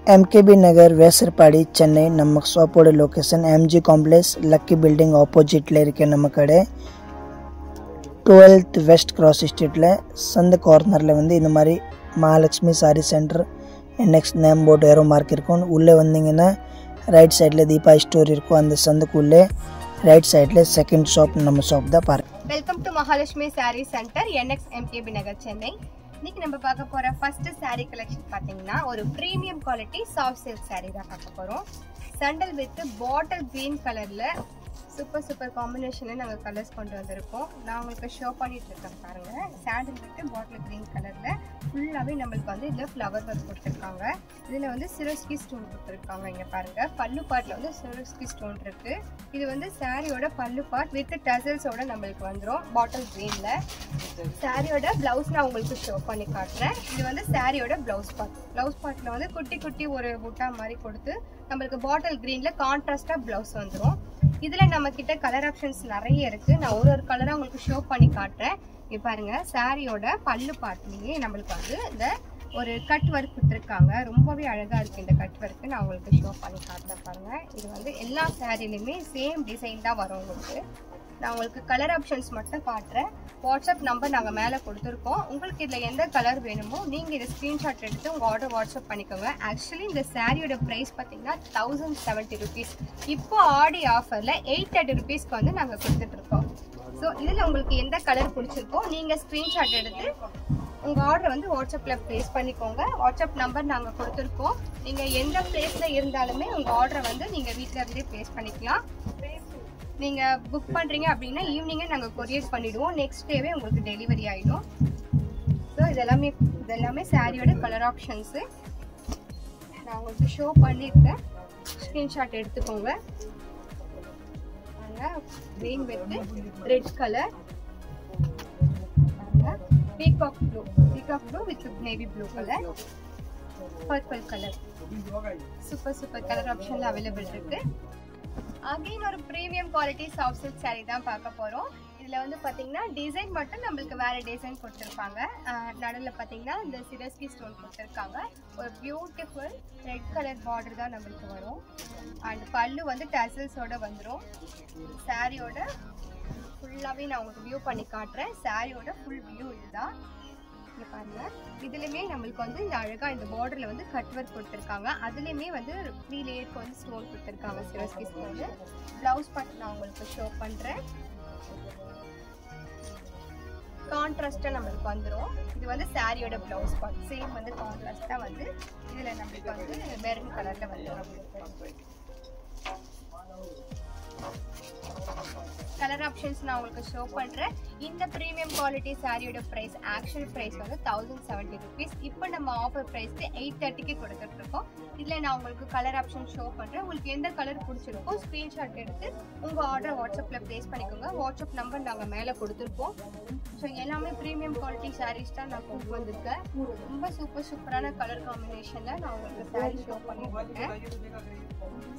MKB Nagar, Vesarpadi, Chennai. Nammak shop location MG Complex, Lucky Building opposite le irke namakade 12th West Cross Street le sand corner le vandu indha mari Mahalakshmi Saree Center next name board arrow mark irukum ulle vandinga right side le Deepa store irukum and sandukulle right side le second shop நம்ம shop da பாரு. Welcome to Mahalakshmi Saree Center NX MKB Nagar Chennai. இன்னைக்கு நம்ம பார்க்க போற first saree collection பாத்தீங்கன்னா ஒரு premium quality soft silk saree தான் பார்க்க போறோம். Sandal with bottle green கலர்ல சூப்பர் காம்பினேஷன்ல நாங்க கலர்ஸ் கொண்டு வந்திருக்கோம். நான் உங்களுக்கு ஷோ பண்ணிட்டு இருக்கேன் பாருங்க. சாண்டல் வித் பாட்டில் கிரீன் கலர்ல ஃபுல்லாவே நமக்கு வந்து இதுல ஃப்ளவர் ஒர்க் கொடுத்திருக்காங்க. இதுல வந்து சிரோஸ்கி ஸ்டோன் கொடுத்திருக்காங்க. இங்க பாருங்க பல்லு பார்ட்ல வந்து சிரோஸ்கி ஸ்டோன் இருக்கு. இது வந்து சாரியோட பல்லு பார்ட் வித் டசல்ஸோட நமக்கு வந்துரும் பாட்டில் கிரீன்ல. சாரியோட பிளவுஸ் நான் உங்களுக்கு ஷோ பண்ணி காட்டுறேன். இது வந்து சாரியோட பிளவுஸ் பார்ட். பிளவுஸ் பார்ட்ல வந்து குட்டி ஒரு புட்டா மாதிரி கொடுத்து நமக்கு பாட்டில் கிரீன்ல கான்ட்ராஸ்டா பிளவுஸ் வந்துரும். இதுல நம்ம கிட்ட கலர் ஆப்ஷன்ஸ் நிறைய இருக்கு. நான் ஒரு கலரா உங்களுக்கு ஷோ பண்ணி காட்டுறேன். இங்க பாருங்க சாரியோட பல்லு பார்ட்லயே நமக்கு வந்து இந்த ஒரு கட் ஒர்க் கொடுத்துருக்காங்க. ரொம்பவே அழகா இருக்கு இந்த கட் ஒர்க். நான் உங்களுக்கு ஷோ பண்ணி காட்டுறேன் பாருங்க. இது வந்து எல்லா சாரிலையுமே சேம் டிசைன் தான் வரும் உங்களுக்கு. நான் உங்களுக்கு கலர் ஆப்ஷன்ஸ் மட்டும் காட்டுறேன். வாட்ஸ்அப் நம்பர் நாங்கள் மேலே கொடுத்துருக்கோம். உங்களுக்கு இதில் எந்த கலர் வேணுமோ நீங்கள் இதை ஸ்க்ரீன்ஷாட் எடுத்து உங்கள் ஆர்டர் வாட்ஸ்அப் பண்ணிக்கோங்க. ஆக்சுவலி இந்த சாரியோட ப்ரைஸ் பார்த்தீங்கன்னா 1070 rupees. இப்போ ஆடி ஆஃபரில் 830 rupeesக்கு வந்து நாங்கள் கொடுத்துட்ருக்கோம். ஸோ இதில் உங்களுக்கு எந்த கலர் பிடிச்சிருக்கோ நீங்கள் ஸ்க்ரீன்ஷாட் எடுத்து உங்கள் ஆர்டரை வந்து வாட்ஸ்அப்பில் ப்ளேஸ் பண்ணிக்கோங்க. வாட்ஸ்அப் நம்பர் நாங்கள் கொடுத்துருக்கோம். நீங்கள் எந்த பிளேஸில் இருந்தாலுமே உங்கள் ஆர்டரை வந்து நீங்கள் வீட்டில் இருந்தே ப்ளேஸ் பண்ணிக்கலாம். நீங்கள் புக் பண்ணுறீங்க அப்படின்னா ஈவினிங்கே நாங்கள் கொரியர் பண்ணிவிடுவோம். நெக்ஸ்ட் டேவே உங்களுக்கு டெலிவரி ஆகிடும். ஸோ இதெல்லாமே சாரியோட கலர் ஆப்ஷன்ஸு நான் உங்களுக்கு ஷோ பண்ணியிருக்கேன். ஸ்க்ரீன்ஷாட் எடுத்துக்கோங்க. Green with red colour, peacock blue with navy blue colour, purple colour. Super colour ஆப்ஷன்ல அவைலபிள் இருக்கு. அகைன் ஒரு premium quality soft silk sari தான் பார்க்க போகிறோம். இதில் வந்து பார்த்தீங்கன்னா டிசைன் மட்டும் நம்மளுக்கு வேறு டிசைன் கொடுத்துருப்பாங்க. நடுவில் பார்த்தீங்கன்னா இந்த சிரோஸ்கி ஸ்டோன் கொடுத்துருக்காங்க. ஒரு பியூட்டிஃபுல் ரெட் கலர் பார்டர் தான் நம்மளுக்கு வரும். அண்ட் பல்லு வந்து டசல்ஸோட வந்துடும். சாரியோட ஃபுல்லாகவே நான் உங்களுக்கு வியூ பண்ணி காட்டுறேன். சாரியோட ஃபுல் வியூ இதுதான். பாருங்க இதுலயுமே நம்மளுக்கு வந்து இந்த அழகா இந்த பார்டர்ல வந்து கட் ஒர்க் கொடுத்திருக்காங்க. அதுலயுமே வந்து 3 லேயருக்கு வந்து ஸ்டோன் கொடுத்திருக்காங்க சிரோஸ்கி ஸ்டோன். பிளவுஸ் பார்ட் நான் உங்களுக்கு ஷோ பண்றேன். கான்ட்ராஸ்டா நம்மளுக்கு வந்துரும். இது வந்து சாரியோட பிளவுஸ் பார்ட் சேம் வந்து கான்ட்ராஸ்டா வந்து இதுல நம்மளுக்கு வந்து மெரூன் கலர்ல வந்துரும். கலர் ஆப்ஷன்ஸ் நான் உங்களுக்கு ஷோ பண்றேன். இந்த பிரீமியம் குவாலிட்டி சாரியோட பிரைஸ் ஆக்சுவல் பிரைஸ் வந்து 1070 rupees. இப்போ நம்ம ஆஃபர் பிரைஸ்க்கு 830க்கு கொடுத்துட்டு இருக்கோம். இதுல நான் உங்களுக்கு கலர் ஆப்ஷன் ஷோ பண்றேன். உங்களுக்கு எந்த கலர் பிடிச்சிருக்கோ ஸ்கிரீன்ஷாட் எடுத்து உங்க ஆர்டர் வாட்ஸ்அப்ல பிளேஸ் பண்ணிக்கோங்க. வாட்ஸ்அப் நம்பர் நாங்க மேல கொடுத்துருப்போம். ஸோ எல்லாமே பிரீமியம் குவாலிட்டி சாரீஸ் தான் நான் கொண்டு வந்திருக்கேன். ரொம்ப சூப்பரான கலர் காம்பினேஷன்ல நான் உங்களுக்கு சாரீ ஷோ பண்ணிருக்கேன்.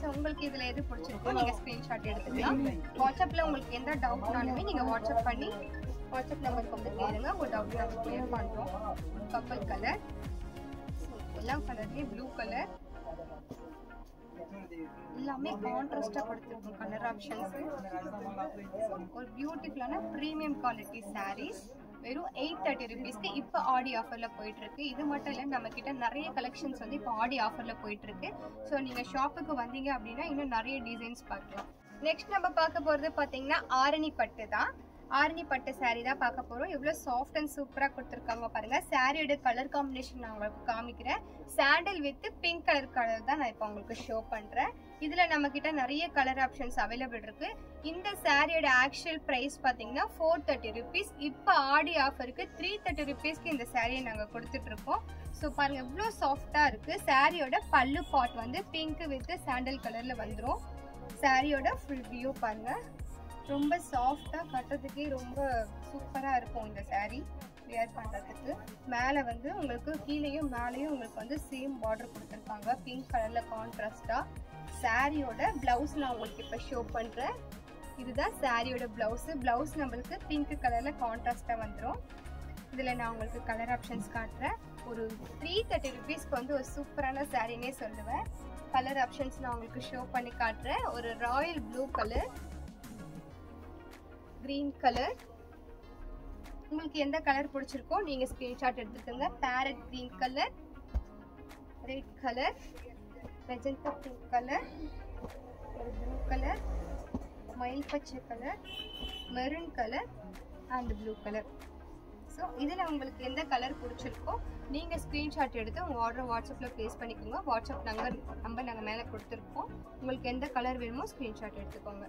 ஸோ உங்களுக்கு இதுல எது பிடிச்சிருக்கோ நீங்க ஸ்கிரீன்ஷாட் எடுத்துக்கலாம். வாட்ஸ்அப்ல உங்களுக்கு எந்த டவுட்னாலுமே நீங்க வாட்ஸ்அப் பண்ணி வாட்ஸ்அப் நம்பருக்கு வந்து கேளுங்க. உங்க டவுட் நாங்கள் கிளியர் பண்றோம். பர்பிள் கலர், எல்லா கலர்லயும் ப்ளூ கலர், எல்லாமே கான்ட்ராஸ்டா கொடுத்துருக்கோம் கலர் ஆப்ஷன்ஸ். ஒரு பியூட்டிஃபுல்லான பிரீமியம் குவாலிட்டி சாரீஸ் வெறும் 830 rupeesக்கு இப்போ ஆடி ஆஃபர்ல போயிட்டு இருக்கு. இது மட்டும் இல்லை நம்ம கிட்ட நிறைய கலெக்ஷன்ஸ் வந்து இப்போ ஆடி ஆஃபர்ல போயிட்டு இருக்கு. ஸோ நீங்க ஷாப்புக்கு வந்தீங்க அப்படின்னா இன்னும் நிறைய டிசைன்ஸ் பார்க்கலாம். நெக்ஸ்ட் நம்ம பார்க்க போறது பாத்தீங்கன்னா ஆரணி பட்டு தான். ஆரணி பட்டு சாரீ தான் பார்க்க போறோம். எவ்வளவு சாஃப்ட் அண்ட் சூப்பரா கொடுத்துருக்காங்க பாருங்க. சாரியோட கலர் காம்பினேஷன் நான் உங்களுக்கு காமிக்கிறேன். சாண்டல் வித் பிங்க் கலர் தான் நான் இப்போ உங்களுக்கு ஷோ பண்றேன். இதுல நம்ம கிட்ட நிறைய கலர் ஆப்ஷன்ஸ் அவைலபிள் இருக்கு. இந்த சாரியோட ஆக்சுவல் பிரைஸ் பாத்தீங்கன்னா 430 rupees. இப்போ ஆடி ஆஃபருக்கு 330 rupeesக்கு இந்த சாரியை நாங்க கொடுத்துட்டு இருக்கோம். ஸோ பாருங்க எவ்வளவு சாஃப்டா இருக்கு. சாரியோட பல்லு பார்ட் வந்து பிங்க் வித் சாண்டல் கலர்ல வந்துடும். சாரியோட ஃபுல் வியூ பாருங்க. ரொம்ப சாஃப்டா கட்டுறதுக்கே ரொம்ப சூப்பரா இருக்கும் இந்த சாரீ வியர் பண்றதுக்கு. மேல வந்து உங்களுக்கு கீழேயும் மேலேயும் உங்களுக்கு வந்து சேம் பார்டர் கொடுத்துருக்காங்க பிங்க் கலர்ல கான்ட்ராஸ்டா. சாரியோட பிளவுஸ் நான் உங்களுக்கு இப்ப ஷோ பண்றேன். இதுதான் சாரியோட பிளவுஸ் நம்மளுக்கு பிங்க் கலர்ல கான்ட்ராஸ்டா வந்துடும். இதுல நான் உங்களுக்கு கலர் ஆப்ஷன்ஸ் காட்டுறேன். ஒரு 330 ருபீஸ்க்கு வந்து ஒரு சூப்பரான சாரினே சொல்லுவேன். கலர் ஆப்ஷன்ஸ் நான் உங்களுக்கு ஷோ பண்ணி காட்டுறேன். ஒரு Royal blue colour, green colour, உங்களுக்கு எந்த கலர் பிடிச்சிருக்கோ நீங்க ஸ்கிரீன்ஷாட் எடுத்துக்கோங்க. Farad green colour, red colour, magenta pink colour, ஒரு ப்ளூ கலர், மயில் பச்சை colour, maroon colour and blue colour. So இதில் உங்களுக்கு எந்த கலர் பிடிச்சிருக்கோ நீங்கள் ஸ்க்ரீன்ஷாட் எடுத்து உங்கள் ஆர்டரை வாட்ஸ்அப்பில் ப்ளேஸ் பண்ணிக்கோங்க. வாட்ஸ்அப் நம்பர் நாங்கள் மேலே கொடுத்துருக்கோம். உங்களுக்கு எந்த கலர் வேணுமோ ஸ்க்ரீன்ஷாட் எடுத்துக்கோங்க.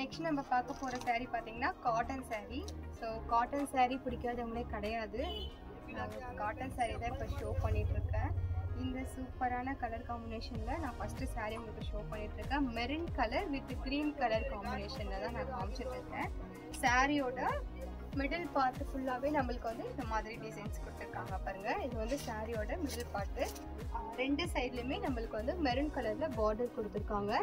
நெக்ஸ்ட் நம்ம பார்க்க போகிற சாரீ பார்த்தீங்கன்னா cotton sari. So cotton sari பிடிக்காதவங்களே கிடையாது. காட்டன் சாரீ தான் இப்போ ஷோ பண்ணிகிட்ருக்கேன். இந்த சூப்பரான கலர் காம்பினேஷனில் நான் ஃபஸ்ட்டு சாரீ உங்களுக்கு ஷோ பண்ணிகிட்ருக்கேன். Maroon colour with green colour காம்பினேஷனில் தான் நான் காமிச்சிட்ருக்கேன். சாரியோட மிடில் பார்ட் ஃபுல்லாகவே நம்மளுக்கு வந்து இந்த மாதிரி டிசைன்ஸ் கொடுத்துருக்காங்க பாருங்கள். இது வந்து சாரியோட மிடில் பார்ட்டு. ரெண்டு சைட்லையுமே நம்மளுக்கு வந்து மெரூன் கலரில் பார்டர் கொடுத்துருக்காங்க.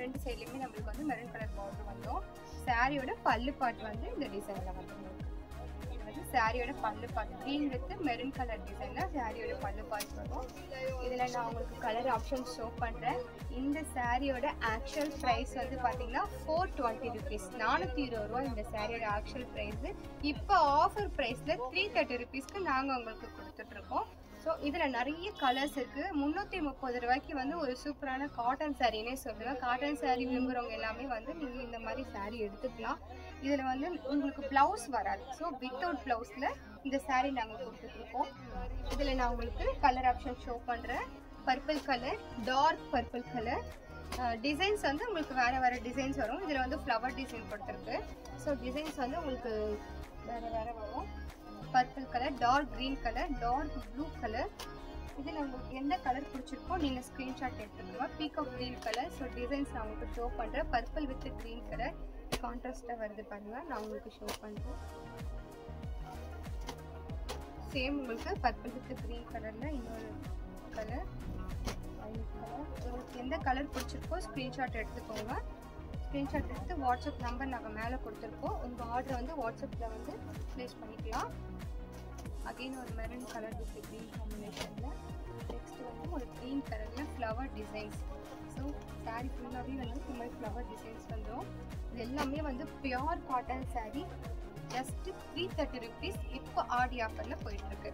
ரெண்டு சைட்லையுமே நம்மளுக்கு வந்து மெரூன் கலர் பார்டர் வந்தோம். சாரியோட பல்லு பார்ட் வந்து இந்த டிசைனில் வந்து சாரியோட பல்லு part green with maroon colour டிசைன்ல சாரியோட பல்லு பார்ட் வரும். இதில் நான் உங்களுக்கு கலர் ஆப்ஷன் ஷோ பண்ணுறேன். இந்த சாரியோட ஆக்சுவல் ப்ரைஸ் வந்து பார்த்தீங்கன்னா 420 ருபீஸ், 420 ரூபா இந்த சாரியோட ஆக்சுவல் ப்ரைஸு. இப்போ ஆஃபர் ப்ரைஸில் 330 ருபீஸ்க்கு நாங்கள் உங்களுக்கு கொடுத்துட்ருக்கோம். ஸோ இதில் நிறைய கலர்ஸ் இருக்குது. 330 ரூபாய்க்கு வந்து ஒரு சூப்பரான காட்டன் சாரின்னே சொல்லுவேன். காட்டன் சாரீ விரும்புகிறவங்க எல்லாமே வந்து நீங்கள் இந்த மாதிரி சாரீ எடுத்துக்கலாம். இதில் வந்து உங்களுக்கு ப்ளவுஸ் வராது. ஸோ வித்தவுட் ப்ளவுஸில் இந்த சாரீ நாங்கள் கொடுத்துட்ருக்கோம். இதில் நான் உங்களுக்கு கலர் ஆப்ஷன் ஷோ பண்ணுறேன். Purple colour, dark purple colour. Designs வந்து உங்களுக்கு வேறு டிசைன்ஸ் வரும். இதில் வந்து ஃப்ளவர் டிசைன் கொடுத்துருக்கு. ஸோ டிசைன்ஸ் வந்து உங்களுக்கு வேறு வரும். Purple colour, dark green colour, dark blue colour. இதில் உங்களுக்கு எந்த கலர் பிடிச்சிருக்கோ நீங்கள் ஸ்க்ரீன்ஷாட் எடுத்துக்கோங்க. Peacock green colour. So designs நான் உங்களுக்கு ஷோ பண்ணுறேன். பர்பிள் வித் க்ரீன் கலர் கான்ட்ராஸ்டாக வருது பாருங்கள். நான் உங்களுக்கு ஷோ பண்ணுறேன். சேம் உங்களுக்கு பர்பிள் வித் க்ரீன் கலரில் இன்னொரு கலர், ஒயிட் கலர். உங்களுக்கு எந்த கலர் பிடிச்சிருக்கோ ஸ்க்ரீன்ஷாட் எடுத்துக்கோங்க. ஸ்க்ரீன்ஷாட் எடுத்து வாட்ஸ்அப் நம்பர் நாங்கள் மேலே கொடுத்துருக்கோம். உங்கள் ஆர்டர் வந்து வாட்ஸ்அப்பில் வந்து ப்ளேஸ் பண்ணிக்கலாம். அகெயின் ஒரு மெரூன் கலர் வித் க்ரீன் காம்பினேஷனில். நெக்ஸ்ட் வந்து ஒரு க்ரீன் கலரில் ஃப்ளவர் டிசைன்ஸ். ஸோ சாரீ ஃபுல்லாகவே வந்து இந்த மாதிரி ஃப்ளவர் டிசைன்ஸ் வந்துடும். இது எல்லாமே வந்து pure cotton sari. Just 330 rupees இப்போ ஆடி ஆஃபரில் போயிட்டுருக்கு.